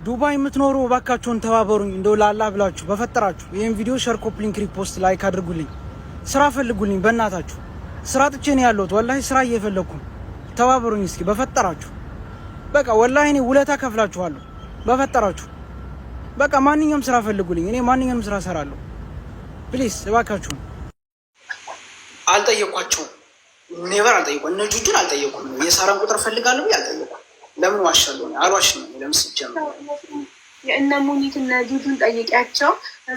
ዱባይ የምትኖሩ ባካችሁን ተባበሩኝ እንደው ላላ ብላችሁ በፈጠራችሁ ይሄን ቪዲዮ ሼር፣ ኮፒ ሊንክ፣ ሪፖስት፣ ላይክ አድርጉልኝ። ስራ ፈልጉልኝ በእናታችሁ። ስራ ጥቼ ነው ያለሁት ወላሂ ስራ እየፈለኩ ተባበሩኝ እስኪ በፈጠራችሁ። በቃ ወላሂ እኔ ውለታ ከፍላችኋለሁ በፈጠራችሁ። በቃ ማንኛውም ስራ ፈልጉልኝ እኔ ማንኛውም ስራ ሰራለሁ። ፕሊዝ እባካችሁን። አልጠየኳቸውም ኔቨር አልጠየቁም። እነ ጁጁን አልጠየቁም። የሳራን ቁጥር ፈልጋለሁ ብዬ አልጠየቁም። ለምን ዋሻለሁ? አልዋሽም። ለምስጀም የእነ ሙኒት እነ ጁጁን ጠይቂያቸው፣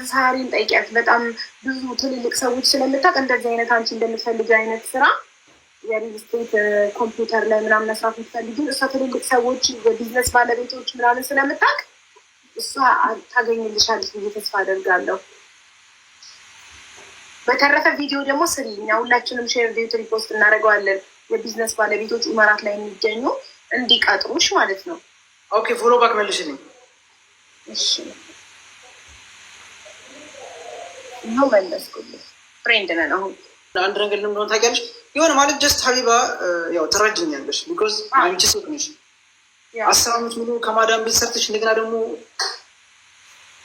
ሳሪን ጠይቂያት። በጣም ብዙ ትልልቅ ሰዎች ስለምታውቅ እንደዚህ አይነት አንቺ እንደምትፈልጊ አይነት ስራ የሪል ስቴት ኮምፒውተር ላይ ምናምን መስራት የምትፈልጊ እሷ ትልልቅ ሰዎች የቢዝነስ ባለቤቶች ምናምን ስለምታውቅ እሷ ታገኝልሻለች ብዬ ተስፋ አደርጋለሁ። በተረፈ ቪዲዮ ደግሞ ስሪ፣ እኛ ሁላችንም ሼር ቪዲዮ ሪፖስት እናደርገዋለን። የቢዝነስ ባለቤቶች ኢማራት ላይ የሚገኙ እንዲቀጥሩሽ ማለት ነው። ኦኬ ፎሎ ባክ መልሽልኝ። እሺ ነው መለስኩልሽ። ፍሬንድ ነን አሁን። አንድ ነገር ለምን እንደሆነ ታውቂያለሽ? የሆነ ማለት ጀስት ሀቢባ ያው ትረጅኛለሽ። ቢኮዝ አንቺ ሴት ነሽ። 10 ዓመት ሙሉ ከማዳም ቤት ሰርተሽ እንደገና ደግሞ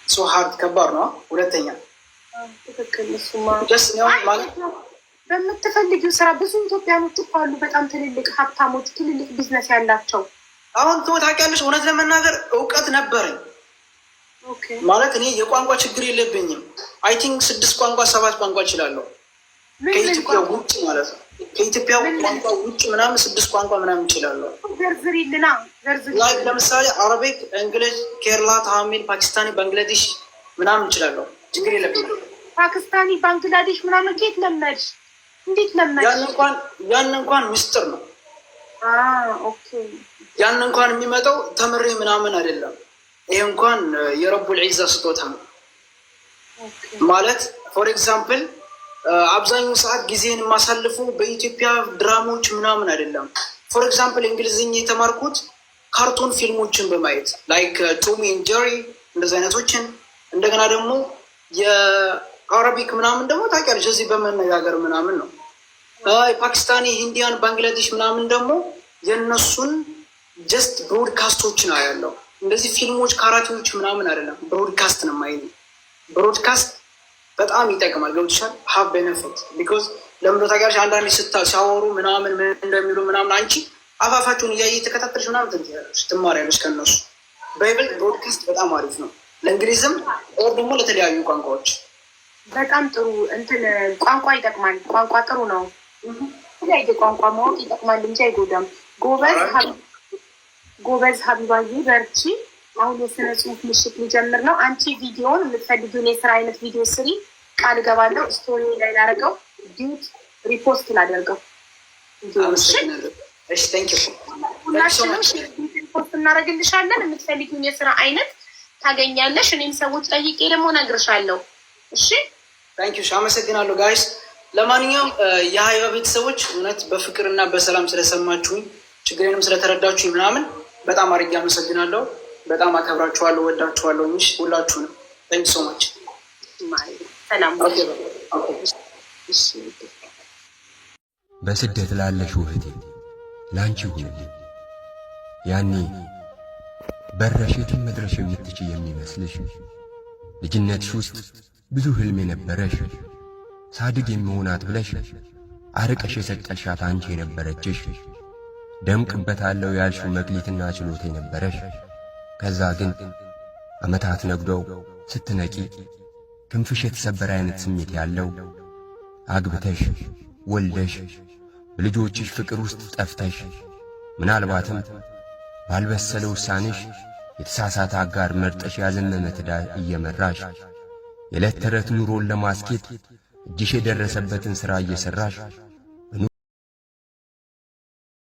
ሶ ሀርድ ከባድ ነው። ሁለተኛ ትክክል። እሱማ ጀስት ነው ማለት በምትፈልጊው ስራ ብዙ ኢትዮጵያኖች እኮ አሉ፣ በጣም ትልልቅ ሀብታሞች፣ ትልልቅ ቢዝነስ ያላቸው። አሁን ታውቂያለሽ፣ እውነት ለመናገር እውቀት ነበረኝ ማለት እኔ የቋንቋ ችግር የለብኝም። አይ ቲንክ 6 ቋንቋ 7 ቋንቋ እችላለሁ ከኢትዮጵያ ውጭ ማለት ነው። ከኢትዮጵያ ቋንቋ ውጭ ምናምን 6 ቋንቋ ምናምን እችላለሁ። ዘርዝሪልና ዘርዝሪ። ለምሳሌ አረቢክ፣ እንግሊዝ፣ ኬርላ፣ ታሚል፣ ፓኪስታኒ፣ ባንግላዴሽ ምናምን እችላለሁ። ችግር የለብኝም። ፓኪስታኒ፣ ባንግላዴሽ ምናምን ከየት ለመድሽ? እንዴት ለመድሽ? ያን እንኳን ምስጢር ነው። ኦኬ ያን እንኳን የሚመጣው ተምሬ ምናምን አይደለም። ይሄ እንኳን የረቡል ዒዛ ስጦታ ነው ማለት። ፎር ኤግዛምፕል አብዛኛው ሰዓት ጊዜን የማሳልፉ በኢትዮጵያ ድራማዎች ምናምን አይደለም። ፎር ኤግዛምፕል እንግሊዝኛ የተማርኩት ካርቱን ፊልሞችን በማየት ላይክ ቶም ኤንድ ጀሪ እንደዚህ አይነቶችን፣ እንደገና ደግሞ የአረቢክ ምናምን ደግሞ ታውቂያለሽ እዚህ በመነጋገር ምናምን ነው። ፓኪስታኒ፣ ሂንዲያን፣ ባንግላዴሽ ምናምን ደግሞ የእነሱን ጀስት ብሮድካስቶችን አያለው። እንደዚህ ፊልሞች ካራቴዎች ምናምን አይደለም፣ ብሮድካስት ነው ማየት። ብሮድካስት በጣም ይጠቅማል። ገብቶሻል? ሀብ ቤነፊት ቢኮዝ ለምዶ ታውቂያለሽ አንዳንድ ሲያወሩ ምናምን ምን እንደሚሉ ምናምን አንቺ አፋፋቸውን እያየ ተከታተልሽ ምናምን ትማሪያለሽ ከነሱ። በይበልጥ ብሮድካስት በጣም አሪፍ ነው ለእንግሊዝም ኦር ደግሞ ለተለያዩ ቋንቋዎች። በጣም ጥሩ እንትን ቋንቋ ይጠቅማል። ቋንቋ ጥሩ ነው። የተለያየ ቋንቋ ማወቅ ይጠቅማል እንጂ አይጎዳም። ጎበዝ ሀቢባዬ በርቺ። አሁን የስነ ጽሁፍ ምሽት ሊጀምር ነው። አንቺ ቪዲዮውን የምትፈልጊውን የስራ አይነት ቪዲዮ ስሪ፣ ቃል እገባለሁ። ስቶሪ ላይ ላደርገው፣ ዲዩት ሪፖስት ላደርገው። ሁላችንም ሪፖስት እናደርግልሻለን። የምትፈልጊውን የስራ አይነት ታገኛለሽ። እኔም ሰዎች ጠይቄ ደግሞ እነግርሻለሁ። እሺ ታንኪዩ፣ አመሰግናለሁ ጋይስ። ለማንኛውም የሀይባ ቤተሰቦች እውነት በፍቅርና በሰላም ስለሰማችሁኝ ችግሬንም ስለተረዳችሁኝ ምናምን በጣም አድርጌ አመሰግናለሁ። በጣም አከብራችኋለሁ፣ ወዳችኋለሁ። ሚሽ ሁላችሁንም ታንኪ ሶ ማች። በስደት ላለሽ እህቴ ላንቺ ሁሉ ያኔ በረሽ የትም መድረሽ የምትችይ የሚመስልሽ ልጅነትሽ ውስጥ ብዙ ህልም የነበረሽ ሳድግ የሚሆናት ብለሽ አርቀሽ የሰጠሻት አንቺ የነበረችሽ ደምቅበታለሁ ያልሽው መክሊትና ችሎታ የነበረሽ ከዛ ግን ዓመታት ነግደው ስትነቂ ክንፍሽ የተሰበረ አይነት ስሜት ያለው አግብተሽ ወልደሽ በልጆችሽ ፍቅር ውስጥ ጠፍተሽ ምናልባትም ባልበሰለ ውሳኔሽ የተሳሳተ አጋር መርጠሽ ያዘመመ ትዳር እየመራሽ የዕለት ተዕለት ኑሮን ለማስኬድ እጅሽ የደረሰበትን ሥራ እየሠራሽ